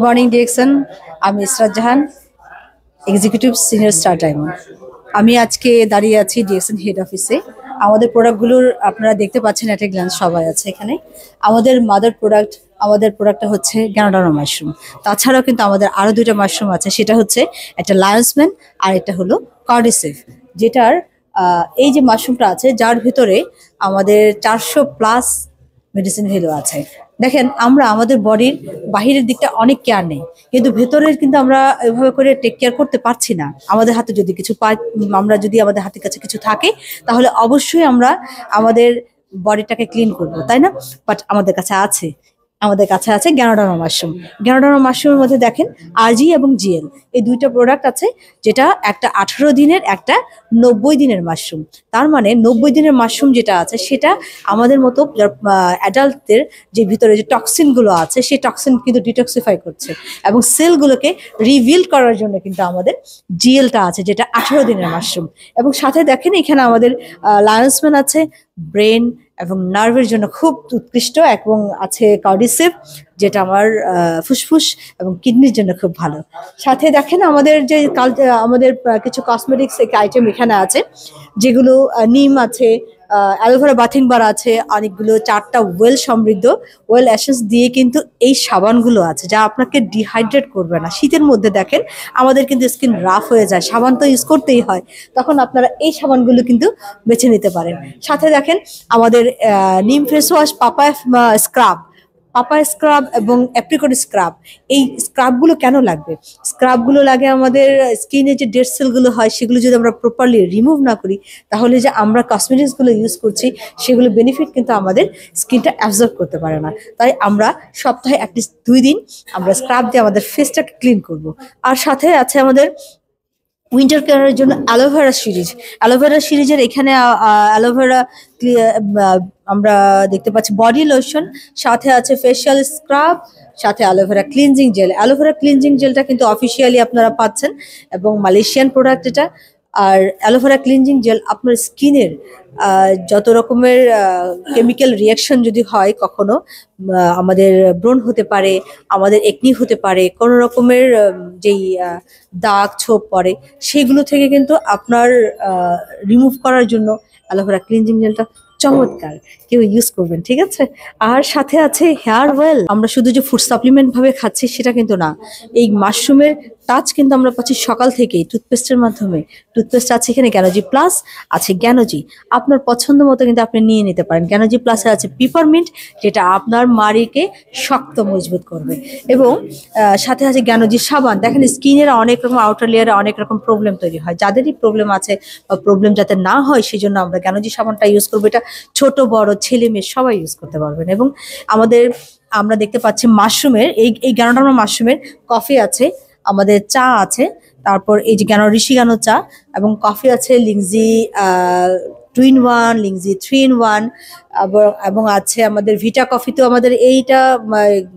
Morning direction. আমি ইসরাত জাহান, executive senior star diamond. আমি আজকে দাঁড়িয়ে আছি ডিরেকশন হেড অফিসে। আমাদের প্রোডাক্টগুলোর আপনারা দেখতে পাচ্ছেন একটা গ্ল্যান্স সবাই আছে এখানে। আমাদের প্রোডাক্টটা হচ্ছে গ্যানোডার্মা মাশরুম। তাছাড়াও কিন্তু আমাদের আরও দুইটা মাশরুম আছে, সেটা হচ্ছে একটা লায়ন্সম্যান আর একটা হলো কর্ডিসেভ, যেটার এই যে মাশরুমটা আছে যার ভিতরে আমাদের 400+ মেডিসিন ভ্যালু আছে। দেখেন, আমরা আমাদের বডির বাহিরের দিকটা অনেক কেয়ার নেই, কিন্তু ভেতরের কিন্তু আমরা এভাবে করে টেক কেয়ার করতে পারছি না। আমাদের হাতে যদি কিছু পাই, আমরা যদি আমাদের হাতের কাছে কিছু থাকে, তাহলে অবশ্যই আমরা আমাদের বডিটাকে ক্লিন করব, তাই না? বাট আমাদের কাছে আছে গ্যানোডার্মা মাশরুম। গ্যানোডার্মা মাশরুমের মধ্যে দেখেন আরজি এবং জিএল, এই দুইটা প্রোডাক্ট আছে, যেটা একটা 18 দিনের, একটা 90 দিনের মাশরুম। তার মানে 90 দিনের মাশরুম যেটা আছে সেটা আমাদের মতো অ্যাডাল্টদের যে ভিতরে যে টক্সিনগুলো আছে সেই টক্সিন কিন্তু ডিটক্সিফাই করছে, এবং সেলগুলোকে রিভিল করার জন্য কিন্তু আমাদের জিএলটা আছে, যেটা 18 দিনের মাশরুম। এবং সাথে দেখেন এখানে আমাদের লায়ন্সম্যান আছে, ব্রেন এবং নার্ভের জন্য খুব উৎকৃষ্ট, এবং আছে কর্ডিসেভ, যেটা আমার ফুসফুস এবং কিডনির জন্য খুব ভালো। সাথে দেখেন আমাদের যে আমাদের কিছু কসমেটিক্স আইটেম এখানে আছে, যেগুলো নিম আছে, অ্যালোভেরা বাথিং বার আছে, অনেকগুলো 4টা ওয়েল সমৃদ্ধ ওয়েল অ্যাসেন্স দিয়ে কিন্তু এই সাবানগুলো আছে, যা আপনাকে ডিহাইড্রেট করবে না। শীতের মধ্যে দেখেন আমাদের কিন্তু স্কিন রাফ হয়ে যায়, সাবান তো ইউজ করতেই হয়, তখন আপনারা এই সাবানগুলো কিন্তু বেছে নিতে পারেন। সাথে দেখেন আমাদের নিম ফেস ওয়াশ, পাপায়া স্ক্রাব এবং অ্যাপ্রিকট স্ক্রাব। এই স্ক্রাবগুলো কেন লাগবে? স্ক্রাবগুলো লাগে আমাদের স্কিনে যে ডেড সেলগুলো হয়, সেগুলো যদি আমরা প্রপারলি রিমুভ না করি, তাহলে যে আমরা কসমেটিক্সগুলো ইউজ করছি সেগুলো বেনিফিট কিন্তু আমাদের স্কিনটা অ্যাবজর্ব করতে পারে না। তাই আমরা সপ্তাহে অ্যাটলিস্ট 2 দিন আমরা স্ক্রাব দিয়ে আমাদের ফেসটাকে ক্লিন করব। আর সাথে আছে আমাদের উইন্টার কেয়ারের জন্য অ্যালোভেরা সিরিজের এখানে অ্যালোভেরা আমরা দেখতে পাচ্ছি বডি লোশন, সাথে আছে ফেশিয়াল স্ক্রাব, সাথে অ্যালোভেরা ক্লিনজিং জেলটা কিন্তু অফিসিয়ালি আপনারা পাচ্ছেন, এবং মালয়েশিয়ান প্রোডাক্ট এটা। আর অ্যালোভেরা ক্লিনজিং জেল আপনার স্কিনের যত রকমের কেমিক্যাল রিয়াকশন যদি হয় কখনো, আমাদের ব্রণ হতে পারে, আমাদের একনি হতে পারে, কোনো রকমের যেই দাগ ছোপ পড়ে, সেগুলো থেকে কিন্তু আপনার রিমুভ করার জন্য অ্যালোভেরা ক্লিনজিং জেলটা চমৎকার, কেউ ইউজ করবেন, ঠিক আছে? আর সাথে আছে হেয়ার ওয়েল। আমরা শুধু যে ফুড সাপ্লিমেন্ট ভাবে খাচ্ছি সেটা কিন্তু না, এই মাশরুমের টাচ কিন্তু আমরা পাচ্ছি সকাল থেকেই টুথপেস্টের মাধ্যমে। টুথপেস্ট আছে এখানে জ্ঞানোজি প্লাস, আছে জ্ঞানোজি, আপনার পছন্দ মতো কিন্তু আপনি নিয়ে নিতে পারেন। জ্ঞানোজি প্লাসে আছে পিপারমিন্ট, যেটা আপনার মাড়িকে শক্ত মজবুত করবে, এবং সাথে আছে জ্ঞানোজি সাবান। দেখেন স্কিনের অনেক রকম আউটার লেয়ারে অনেক রকম প্রবলেম তৈরি হয়, যাদেরই প্রবলেম আছে বা প্রবলেম যাতে না হয় সেই জন্য আমরা জ্ঞানোজি সাবানটা ইউজ করবো। এটা ছোট বড় ছেলে মেয়ে সবাই ইউজ করতে পারবেন। এবং আমরা দেখতে পাচ্ছি মাশরুমের এই গ্যানোডার্মা মাশরুমের কফি আছে, আমাদের চা আছে, তারপর এই যে ঋষি গানো চা, এবং কফি আছে লিংজি 2 in 1, লিংজি 3 in 1, এবং আছে আমাদের ভিটা কফি। তো আমাদের এইটা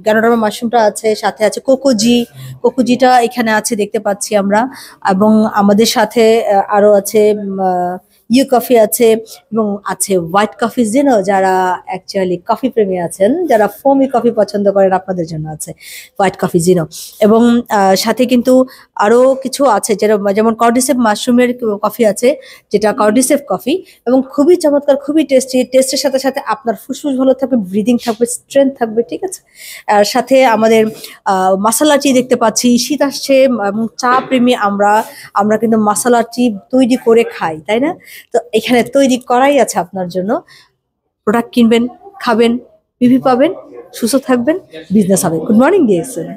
গ্যানোডার্মা মাশরুমটা আছে, সাথে আছে কোকোজিটা এখানে আছে দেখতে পাচ্ছি আমরা, এবং আমাদের সাথে আরো আছে ইউ কফি আছে, এবং আছে হোয়াইট কফি জেনো, যারা অ্যাকচুয়ালি কফি প্রেমী আছেন, যারা ফোমি কফি পছন্দ করেন, আপনাদের জন্য আছে হোয়াইট কফি জেনো। এবং সাথে কিন্তু আরো কিছু আছে, যেমন কর্ডিসেভ মাশরুমের কফি আছে, যেটা কর্ডিসেভ কফি, এবং খুবই চমৎকার, খুবই টেস্টের সাথে সাথে আপনার ফুসফুস ভালো থাকবে, ব্রিদিং থাকবে, স্ট্রেংথ থাকবে, ঠিক আছে? আর সাথে আমাদের মশলা টি দেখতে পাচ্ছি, শীত আসছে এবং চা প্রেমী আমরা কিন্তু মশলা টি তৈরি করে খাই, তাই না? তো এখানে তৈরি করাই আছে আপনার জন্য। প্রোডাক্ট কিনবেন, খাবেন, পিভি পাবেন, সুস্থ থাকবেন, বিজনেস হবে। Good morning DXN.